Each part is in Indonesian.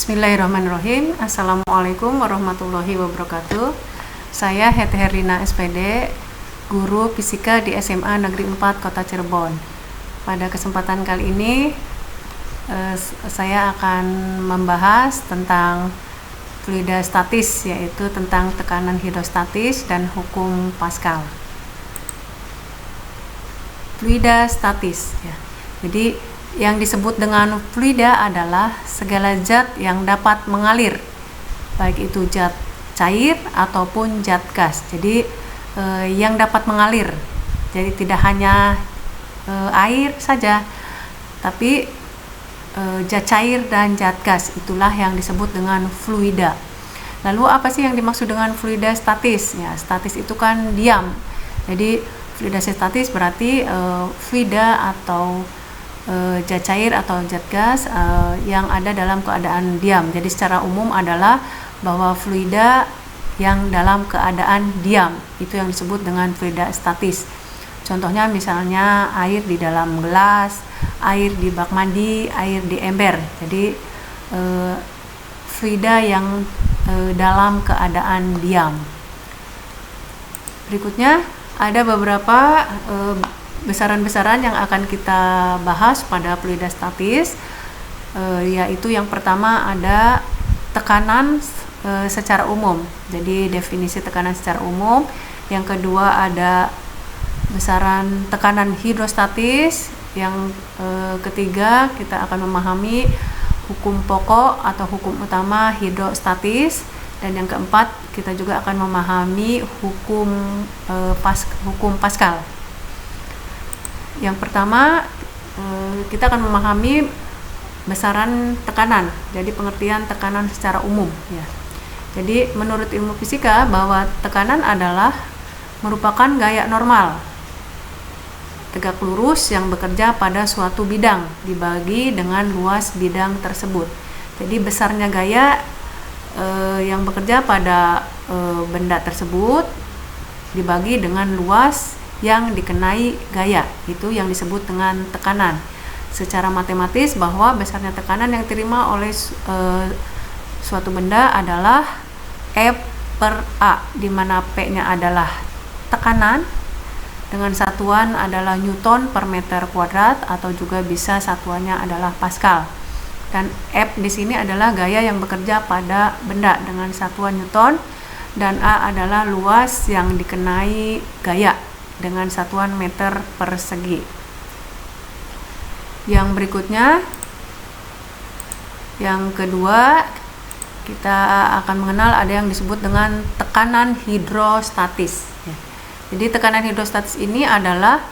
Bismillahirrahmanirrahim. Assalamualaikum warahmatullahi wabarakatuh. Saya Hete Herlina SPD, guru fisika di SMA Negeri 4 Kota Cirebon. Pada kesempatan kali ini saya akan membahas tentang fluida statis, yaitu tentang tekanan hidrostatis dan hukum Pascal. Fluida statis ya. Jadi yang disebut dengan fluida adalah segala zat yang dapat mengalir, baik itu zat cair ataupun zat gas. Jadi yang dapat mengalir, jadi tidak hanya air saja, tapi zat cair dan zat gas, itulah yang disebut dengan fluida. Lalu apa sih yang dimaksud dengan fluida statis? Ya, statis itu kan diam. Jadi fluida statis berarti fluida atau zat cair atau zat gas yang ada dalam keadaan diam. Jadi secara umum adalah bahwa fluida yang dalam keadaan diam itu yang disebut dengan fluida statis. Contohnya misalnya air di dalam gelas, air di bak mandi, air di ember. Jadi fluida yang dalam keadaan diam. Berikutnya ada beberapa besaran-besaran yang akan kita bahas pada fluida statis, yaitu yang pertama ada tekanan secara umum. Jadi definisi tekanan secara umum. Yang kedua ada besaran tekanan hidrostatis. Yang ketiga kita akan memahami hukum pokok atau hukum utama hidrostatis. Dan yang keempat kita juga akan memahami hukum Pascal. Yang pertama kita akan memahami besaran tekanan. Jadi pengertian tekanan secara umum ya. Jadi menurut ilmu fisika bahwa tekanan adalah merupakan gaya normal tegak lurus yang bekerja pada suatu bidang dibagi dengan luas bidang tersebut. Jadi besarnya gaya yang bekerja pada benda tersebut dibagi dengan luas yang dikenai gaya, itu yang disebut dengan tekanan. Secara matematis bahwa besarnya tekanan yang diterima oleh suatu benda adalah F per A, di mana P-nya adalah tekanan dengan satuan adalah Newton per meter kuadrat, atau juga bisa satuannya adalah Pascal. Dan F di sini adalah gaya yang bekerja pada benda dengan satuan Newton, dan A adalah luas yang dikenai gaya dengan satuan meter persegi. Yang berikutnya, yang kedua, kita akan mengenal ada yang disebut dengan tekanan hidrostatis. Jadi tekanan hidrostatis ini adalah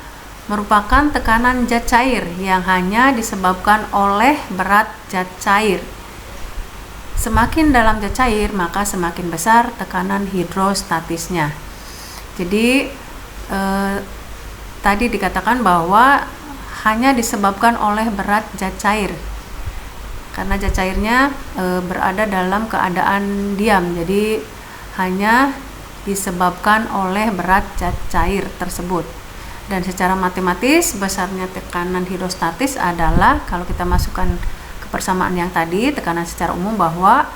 merupakan tekanan zat cair yang hanya disebabkan oleh berat zat cair. Semakin dalam zat cair, maka semakin besar tekanan hidrostatisnya. Jadi tadi dikatakan bahwa hanya disebabkan oleh berat zat cair, karena zat cairnya berada dalam keadaan diam, jadi hanya disebabkan oleh berat zat cair tersebut. Dan secara matematis besarnya tekanan hidrostatis adalah, kalau kita masukkan ke persamaan yang tadi, tekanan secara umum bahwa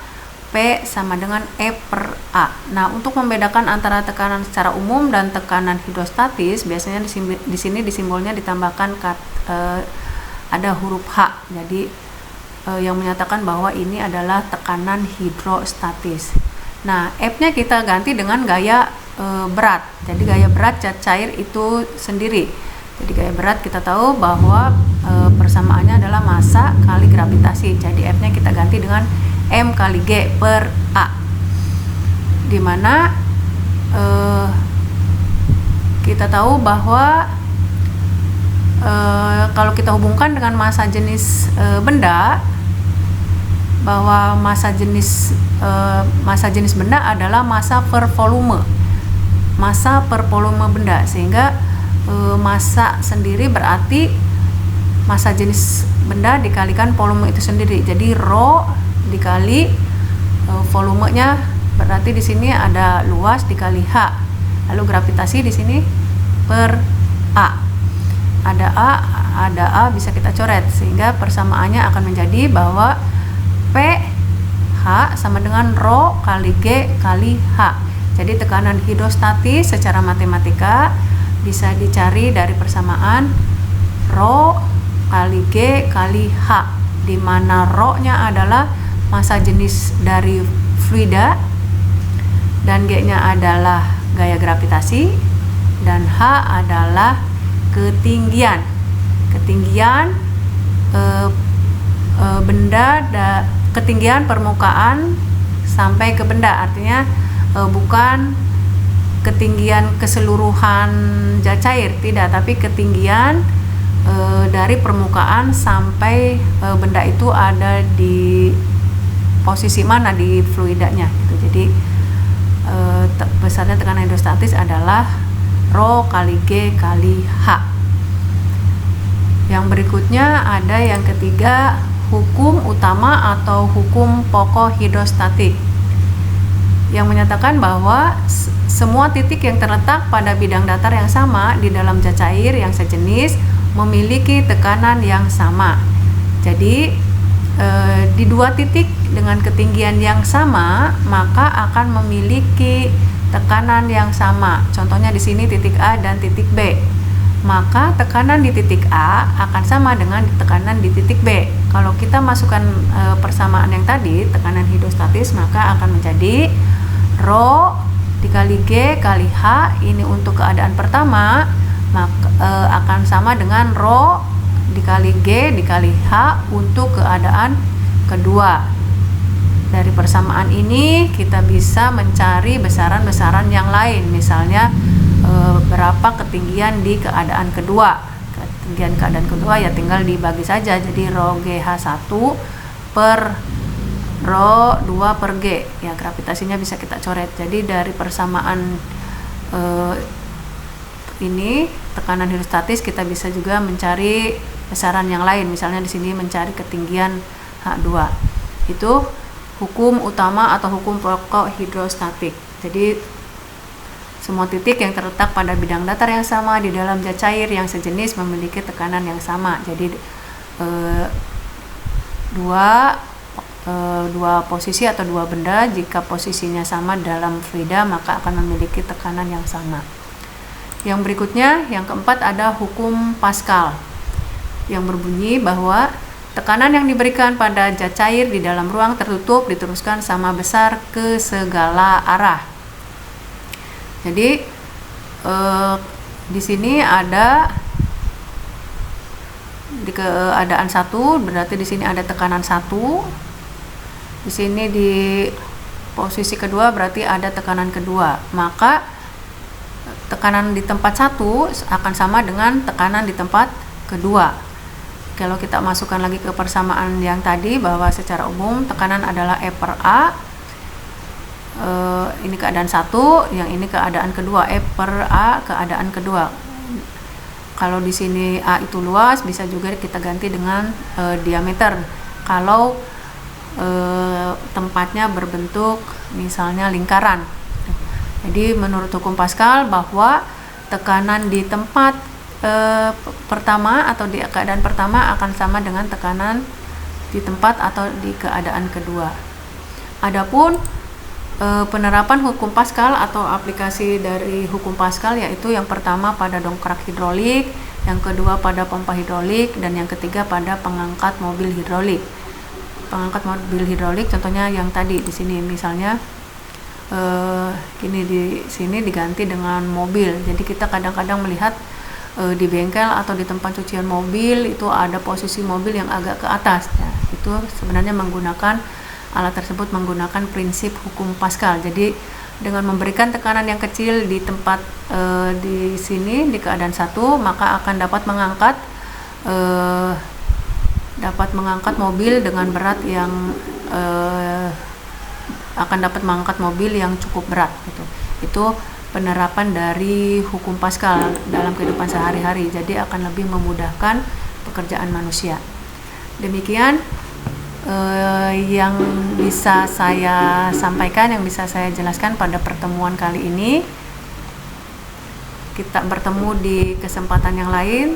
P sama dengan E per A. Nah, untuk membedakan antara tekanan secara umum dan tekanan hidrostatis, biasanya di sini disimbolnya ditambahkan ada huruf H. Jadi yang menyatakan bahwa ini adalah tekanan hidrostatis. Nah, F-nya kita ganti dengan gaya berat. Jadi gaya berat zat cair itu sendiri. Jadi gaya berat kita tahu bahwa persamaannya adalah massa kali gravitasi. Jadi F-nya kita ganti dengan M kali G per A, dimana kita tahu bahwa kalau kita hubungkan dengan massa jenis benda, bahwa massa jenis benda adalah massa per volume benda, sehingga massa sendiri berarti massa jenis benda dikalikan volume itu sendiri. Jadi rho dikali volumenya, berarti di sini ada luas dikali H. Lalu gravitasi di sini per A. Ada A bisa kita coret, sehingga persamaannya akan menjadi bahwa P H sama dengan Rho kali G kali H. Jadi tekanan hidrostatis secara matematika bisa dicari dari persamaan Rho kali G kali H, di mana Rho-nya adalah massa jenis dari fluida dan G-nya adalah gaya gravitasi dan H adalah ketinggian ketinggian permukaan sampai ke benda, artinya bukan ketinggian keseluruhan zat cair, tidak, tapi ketinggian dari permukaan sampai benda itu ada di posisi mana di fluidanya gitu. Jadi besarnya tekanan hidrostatis adalah Rho kali G kali H. Yang berikutnya ada yang ketiga, hukum utama atau hukum pokok hidrostatik, yang menyatakan bahwa semua titik yang terletak pada bidang datar yang sama di dalam zat cair yang sejenis memiliki tekanan yang sama. Jadi di dua titik dengan ketinggian yang sama maka akan memiliki tekanan yang sama. Contohnya di sini titik A dan titik B. Maka tekanan di titik A akan sama dengan tekanan di titik B. Kalau kita masukkan persamaan yang tadi, tekanan hidrostatis, maka akan menjadi Rho dikali G kali H. Ini untuk keadaan pertama, maka akan sama dengan Rho dikali G dikali H untuk keadaan kedua. Dari persamaan ini kita bisa mencari besaran-besaran yang lain, misalnya berapa ketinggian di keadaan kedua. Ketinggian keadaan kedua ya tinggal dibagi saja, jadi Rho GH1 per Rho 2 per G. Ya, gravitasinya bisa kita coret. Jadi dari persamaan ini tekanan hidrostatis kita bisa juga mencari besaran yang lain, misalnya di sini mencari ketinggian H2. Itu hukum utama atau hukum pokok hidrostatik. Jadi semua titik yang terletak pada bidang datar yang sama di dalam zat cair yang sejenis memiliki tekanan yang sama. Jadi dua posisi atau dua benda jika posisinya sama dalam fluida maka akan memiliki tekanan yang sama. Yang berikutnya, yang keempat, ada hukum Pascal yang berbunyi bahwa tekanan yang diberikan pada zat cair di dalam ruang tertutup diteruskan sama besar ke segala arah. Jadi di sini ada di keadaan 1, berarti di sini ada tekanan 1. Di sini di posisi kedua berarti ada tekanan kedua. Maka tekanan di tempat 1 akan sama dengan tekanan di tempat kedua. Kalau kita masukkan lagi ke persamaan yang tadi bahwa secara umum tekanan adalah E per A. Ini keadaan 1, yang ini keadaan kedua, E per A keadaan kedua. Kalau di sini A itu luas, bisa juga kita ganti dengan diameter. Kalau tempatnya berbentuk misalnya lingkaran. Jadi menurut hukum Pascal bahwa tekanan di tempat pertama atau di keadaan pertama akan sama dengan tekanan di tempat atau di keadaan kedua. Adapun penerapan hukum Pascal atau aplikasi dari hukum Pascal yaitu yang pertama pada dongkrak hidrolik, yang kedua pada pompa hidrolik, dan yang ketiga pada pengangkat mobil hidrolik. Pengangkat mobil hidrolik contohnya yang tadi di sini misalnya ini di sini diganti dengan mobil. Jadi kita kadang-kadang melihat di bengkel atau di tempat cucian mobil itu ada posisi mobil yang agak ke atas. Nah, itu sebenarnya alat tersebut menggunakan prinsip hukum Pascal. Jadi dengan memberikan tekanan yang kecil di tempat di sini di keadaan 1 maka akan dapat mengangkat mobil dengan berat yang cukup berat gitu. Itu penerapan dari hukum Pascal dalam kehidupan sehari-hari, jadi akan lebih memudahkan pekerjaan manusia. Demikian yang bisa saya sampaikan, yang bisa saya jelaskan pada pertemuan kali ini. Kita bertemu di kesempatan yang lain.